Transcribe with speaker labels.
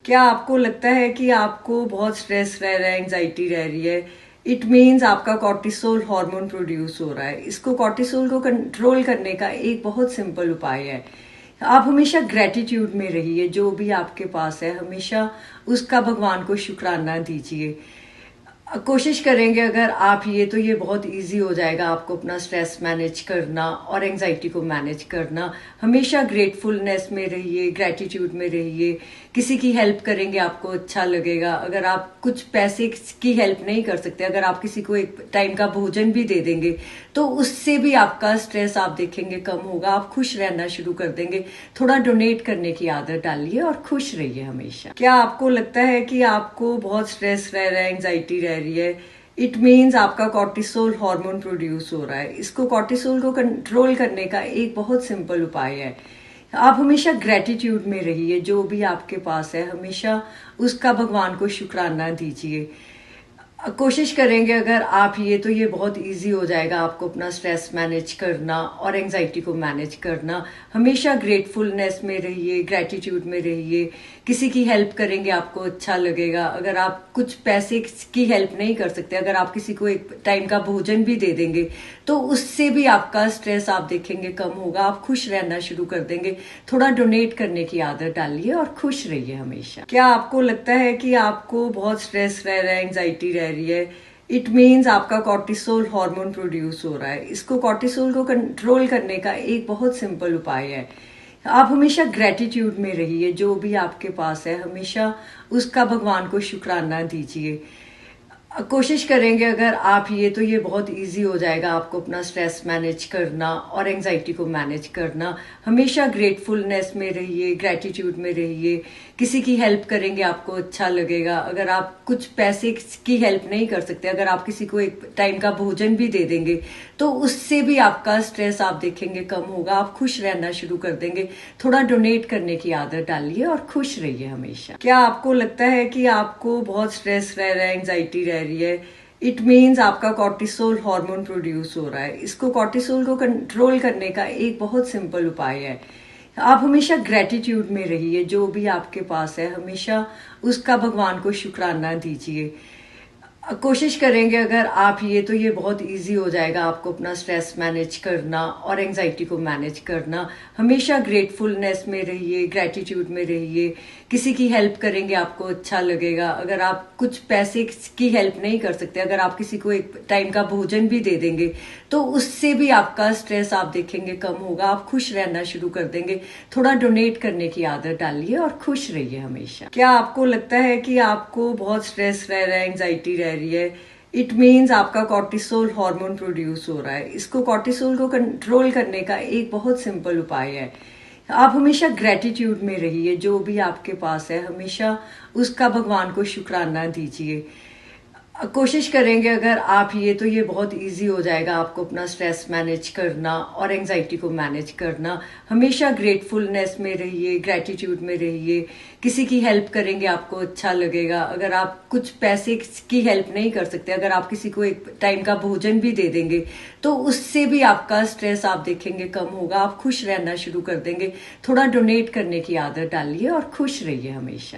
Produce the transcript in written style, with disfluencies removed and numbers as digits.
Speaker 1: क्या आपको लगता है कि आपको बहुत स्ट्रेस रह रहा है, एंजाइटी रह रही है? इट मीन्स आपका कॉर्टिसोल हार्मोन प्रोड्यूस हो रहा है। इसको कॉर्टिसोल को कंट्रोल करने का एक बहुत सिंपल उपाय है। आप हमेशा ग्रेटिट्यूड में रहिए, जो भी आपके पास है हमेशा उसका भगवान को शुक्राना दीजिए। कोशिश करेंगे अगर आप ये, तो ये बहुत इजी हो जाएगा आपको अपना स्ट्रेस मैनेज करना और एंजाइटी को मैनेज करना। हमेशा ग्रेटफुलनेस में रहिए, ग्रेटिट्यूड में रहिए। किसी की हेल्प करेंगे आपको अच्छा लगेगा। अगर आप कुछ पैसे की हेल्प नहीं कर सकते, अगर आप किसी को एक टाइम का भोजन भी दे देंगे तो उससे भी आपका स्ट्रेस आप देखेंगे कम होगा। आप खुश रहना शुरू कर देंगे। थोड़ा डोनेट करने की आदत डालिए और खुश रहिए हमेशा। क्या आपको लगता है कि आपको बहुत स्ट्रेस रह रहा है, एंजाइटी रह रही है? इट मीन्स आपका कॉर्टिसोल हार्मोन प्रोड्यूस हो रहा है। इसको कॉर्टिसोल को कंट्रोल करने का एक बहुत सिंपल उपाय है। आप हमेशा ग्रेटिट्यूड में रहिए, जो भी आपके पास है हमेशा उसका भगवान को शुक्राना दीजिए। कोशिश करेंगे अगर आप ये, तो ये बहुत इजी हो जाएगा आपको अपना स्ट्रेस मैनेज करना और एंजाइटी को मैनेज करना। हमेशा ग्रेटफुलनेस में रहिए, ग्रेटिट्यूड में रहिए। किसी की हेल्प करेंगे आपको अच्छा लगेगा। अगर आप कुछ पैसे की हेल्प नहीं कर सकते, अगर आप किसी को एक टाइम का भोजन भी दे देंगे तो उससे भी आपका स्ट्रेस आप देखेंगे कम होगा। आप खुश रहना शुरू कर देंगे। थोड़ा डोनेट करने की आदत डालिए और खुश रहिए हमेशा। क्या आपको लगता है कि आपको बहुत स्ट्रेस रह रहा है, एंजाइटी रह रही है? इट मीन्स आपका कॉर्टिसोल हार्मोन प्रोड्यूस हो रहा है। इसको कॉर्टिसोल को कंट्रोल करने का एक बहुत सिंपल उपाय है। आप हमेशा ग्रेटिट्यूड में रहिए, जो भी आपके पास है हमेशा उसका भगवान को शुक्राना दीजिए। कोशिश करेंगे अगर आप ये, तो ये बहुत इजी हो जाएगा आपको अपना स्ट्रेस मैनेज करना और एंजाइटी को मैनेज करना। हमेशा ग्रेटफुलनेस में रहिए, ग्रेटिट्यूड में रहिए। किसी की हेल्प करेंगे आपको अच्छा लगेगा। अगर आप कुछ पैसे की हेल्प नहीं कर सकते, अगर आप किसी को एक टाइम का भोजन भी दे देंगे तो उससे भी आपका स्ट्रेस आप देखेंगे कम होगा। आप खुश रहना शुरू कर देंगे। थोड़ा डोनेट करने की आदत डालिए और खुश रहिए हमेशा। क्या आपको लगता है कि आपको बहुत स्ट्रेस रह रहा है, एंजाइटी रह रही है? इट मीन्स आपका कॉर्टिसोल हार्मोन प्रोड्यूस हो रहा है। इसको कॉर्टिसोल को कंट्रोल करने का एक बहुत सिंपल उपाय है। आप हमेशा ग्रेटिट्यूड में रहिए, जो भी आपके पास है हमेशा उसका भगवान को शुक्राना दीजिए। कोशिश करेंगे अगर आप ये, तो ये बहुत इजी हो जाएगा आपको अपना स्ट्रेस मैनेज करना और एंजाइटी को मैनेज करना। हमेशा ग्रेटफुलनेस में रहिए, ग्रेटिट्यूड में रहिए। किसी की हेल्प करेंगे आपको अच्छा लगेगा। अगर आप कुछ पैसे की हेल्प नहीं कर सकते, अगर आप किसी को एक टाइम का भोजन भी दे देंगे तो उससे भी आपका स्ट्रेस आप देखेंगे कम होगा। आप खुश रहना शुरू कर देंगे। थोड़ा डोनेट करने की आदत डालिए और खुश रहिए हमेशा। क्या आपको लगता है कि आपको बहुत स्ट्रेस रह रहा है, एंजाइटी रह रही है? इट मीन्स आपका कॉर्टिसोल हार्मोन प्रोड्यूस हो रहा है। इसको कॉर्टिसोल को कंट्रोल करने का एक बहुत सिंपल उपाय है। आप हमेशा ग्रेटिट्यूड में रहिए, जो भी आपके पास है हमेशा उसका भगवान को शुक्राना दीजिए। कोशिश करेंगे अगर आप ये, तो ये बहुत इजी हो जाएगा आपको अपना स्ट्रेस मैनेज करना और एंजाइटी को मैनेज करना। हमेशा ग्रेटफुलनेस में रहिए, ग्रेटिट्यूड में रहिए। किसी की हेल्प करेंगे आपको अच्छा लगेगा। अगर आप कुछ पैसे की हेल्प नहीं कर सकते, अगर आप किसी को एक टाइम का भोजन भी दे देंगे तो उससे भी आपका स्ट्रेस आप देखेंगे कम होगा। आप खुश रहना शुरू कर देंगे। थोड़ा डोनेट करने की आदत डालिए और खुश रहिए हमेशा।